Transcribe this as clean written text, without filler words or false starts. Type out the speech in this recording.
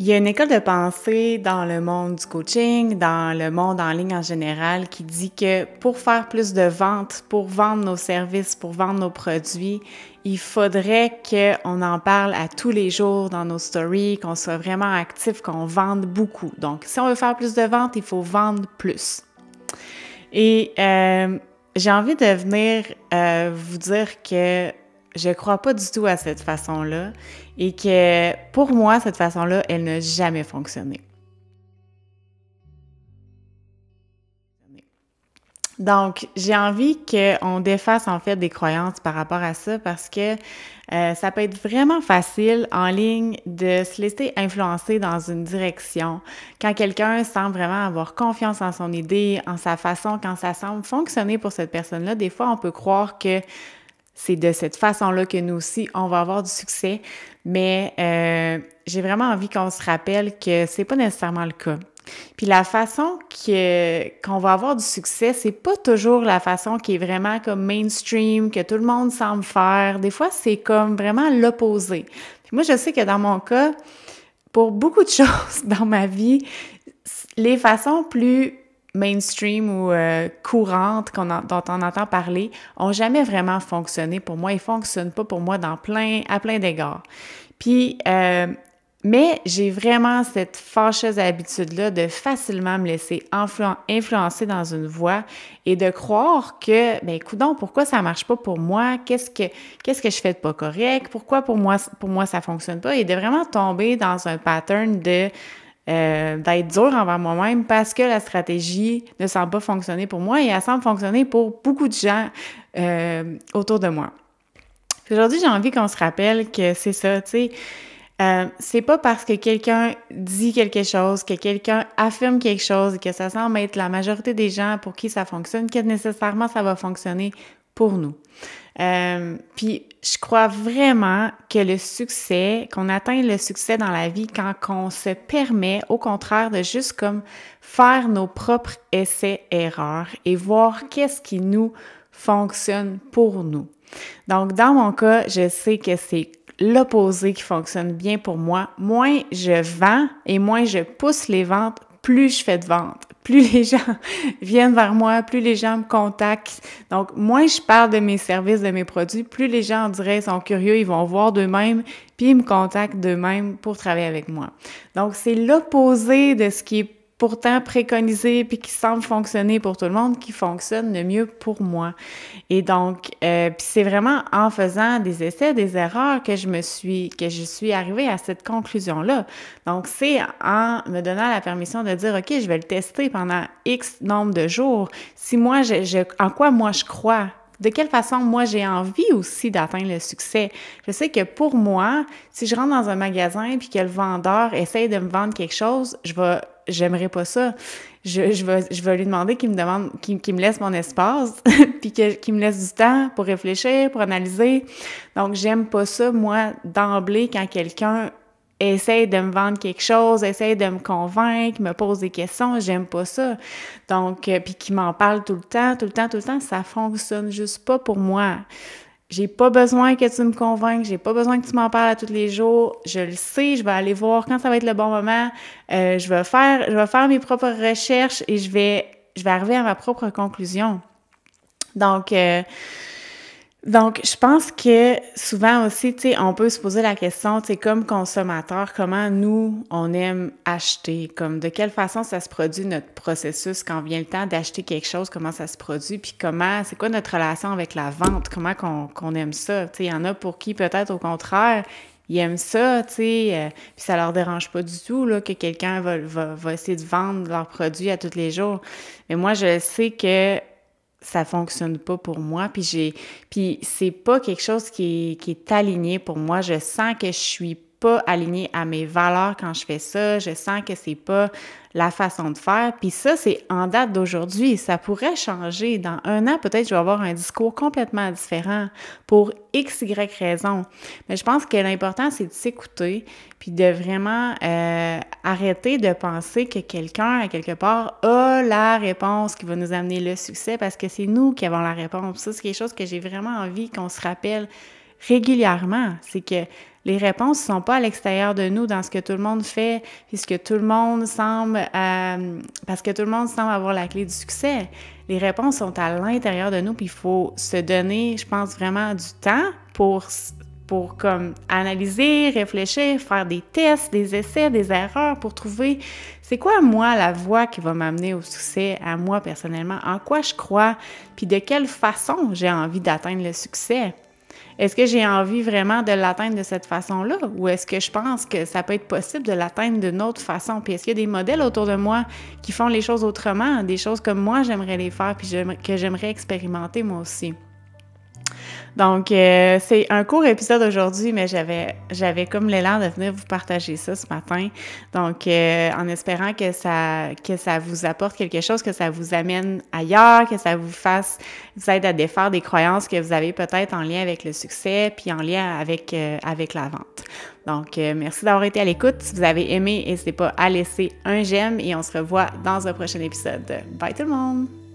Il y a une école de pensée dans le monde du coaching, dans le monde en ligne en général, qui dit que pour faire plus de ventes, pour vendre nos services, pour vendre nos produits, il faudrait qu'on en parle à tous les jours dans nos stories, qu'on soit vraiment actif, qu'on vende beaucoup. Donc, si on veut faire plus de ventes, il faut vendre plus. Et j'ai envie de venir vous dire que je crois pas du tout à cette façon-là et que pour moi, cette façon-là, elle n'a jamais fonctionné. Donc, j'ai envie qu'on défasse en fait des croyances par rapport à ça parce que ça peut être vraiment facile en ligne de se laisser influencer dans une direction. Quand quelqu'un semble vraiment avoir confiance en son idée, en sa façon, quand ça semble fonctionner pour cette personne-là, des fois, on peut croire que c'est de cette façon-là que nous aussi, on va avoir du succès. Mais j'ai vraiment envie qu'on se rappelle que c'est pas nécessairement le cas. Puis la façon qu'on va avoir du succès, c'est pas toujours la façon qui est vraiment comme mainstream, que tout le monde semble faire. Des fois, c'est comme vraiment l'opposé. Puis moi, je sais que dans mon cas, pour beaucoup de choses dans ma vie, les façons plus mainstream ou courantes dont on entend parler ont jamais vraiment fonctionné pour moi. Ils fonctionnent pas pour moi à plein d'égards. Puis mais j'ai vraiment cette fâcheuse habitude-là de facilement me laisser influencer dans une voie et de croire que, ben, coudonc, pourquoi ça marche pas pour moi? Qu'est-ce que je fais de pas correct? Pourquoi pour moi, ça fonctionne pas? Et de vraiment tomber dans un pattern d'être dur envers moi-même parce que la stratégie ne semble pas fonctionner pour moi et elle semble fonctionner pour beaucoup de gens autour de moi. Puis aujourd'hui, j'ai envie qu'on se rappelle que c'est ça, tu sais, c'est pas parce que quelqu'un dit quelque chose, que quelqu'un affirme quelque chose et que ça semble être la majorité des gens pour qui ça fonctionne que nécessairement ça va fonctionner pour nous. Puis je crois vraiment que qu'on atteint le succès dans la vie quand on se permet, au contraire, de juste comme faire nos propres essais-erreurs et voir qu'est-ce qui nous fonctionne pour nous. Donc, dans mon cas, je sais que c'est l'opposé qui fonctionne bien pour moi. Moins je vends et moins je pousse les ventes, plus je fais de ventes. Plus les gens viennent vers moi, plus les gens me contactent. Donc, moins je parle de mes services, de mes produits, plus les gens, on dirait, sont curieux, ils vont voir d'eux-mêmes, puis ils me contactent d'eux-mêmes pour travailler avec moi. Donc, c'est l'opposé de ce qui est pourtant préconisé puis qui semble fonctionner pour tout le monde, qui fonctionne le mieux pour moi. Et donc, puis c'est vraiment en faisant des essais, des erreurs que je suis arrivée à cette conclusion-là. Donc, c'est en me donnant la permission de dire, OK, je vais le tester pendant X nombre de jours. Si moi, en quoi moi je crois, de quelle façon moi j'ai envie aussi d'atteindre le succès. Je sais que pour moi, si je rentre dans un magasin puis que le vendeur essaye de me vendre quelque chose, j'aimerais pas ça. Je vais lui demander qu'il me laisse mon espace puis qu'il me laisse du temps pour réfléchir, pour analyser. Donc j'aime pas ça moi d'emblée quand quelqu'un essaye de me vendre quelque chose, essaye de me convaincre, me pose des questions, j'aime pas ça. Donc, puis qui m'en parle tout le temps, ça fonctionne juste pas pour moi. J'ai pas besoin que tu me convainques, j'ai pas besoin que tu m'en parles à tous les jours. Je le sais, je vais aller voir quand ça va être le bon moment. Je vais faire mes propres recherches et je vais arriver à ma propre conclusion. Donc, je pense que souvent aussi, tu sais, on peut se poser la question, tu sais, comme consommateur, comment nous, on aime acheter, comme de quelle façon ça se produit notre processus quand vient le temps d'acheter quelque chose, comment ça se produit, puis c'est quoi notre relation avec la vente, comment qu'on aime ça. Tu sais, il y en a pour qui peut-être au contraire, ils aiment ça, tu sais, puis ça leur dérange pas du tout, là, que quelqu'un va essayer de vendre leurs produits à tous les jours. Mais moi, je sais que ça fonctionne pas pour moi, puis c'est pas quelque chose qui est aligné pour moi. Je sens que je suis pas alignée à mes valeurs quand je fais ça. Je sens que c'est pas la façon de faire. Puis ça, c'est en date d'aujourd'hui. Ça pourrait changer. Dans un an, peut-être, je vais avoir un discours complètement différent pour X, Y raison. Mais je pense que l'important, c'est de s'écouter puis de vraiment arrêter de penser que quelqu'un, à quelque part, a la réponse qui va nous amener le succès parce que c'est nous qui avons la réponse. Ça, c'est quelque chose que j'ai vraiment envie qu'on se rappelle régulièrement. C'est que les réponses ne sont pas à l'extérieur de nous dans ce que tout le monde fait, puisque tout le monde semble, parce que tout le monde semble avoir la clé du succès. Les réponses sont à l'intérieur de nous, puis il faut se donner, je pense, vraiment du temps pour comme analyser, réfléchir, faire des tests, des essais, des erreurs pour trouver c'est quoi, moi, la voie qui va m'amener au succès à moi personnellement, en quoi je crois, puis de quelle façon j'ai envie d'atteindre le succès. Est-ce que j'ai envie vraiment de l'atteindre de cette façon-là ou est-ce que je pense que ça peut être possible de l'atteindre d'une autre façon? Puis est-ce qu'il y a des modèles autour de moi qui font les choses autrement, des choses comme moi j'aimerais les faire puis que j'aimerais expérimenter moi aussi? Donc, c'est un court épisode aujourd'hui, mais j'avais comme l'élan de venir vous partager ça ce matin. Donc, en espérant que ça vous apporte quelque chose, que ça vous amène ailleurs, que ça vous aide à défaire des croyances que vous avez peut-être en lien avec le succès, puis en lien avec la vente. Donc, merci d'avoir été à l'écoute. Si vous avez aimé, n'hésitez pas à laisser un j'aime et on se revoit dans un prochain épisode. Bye tout le monde!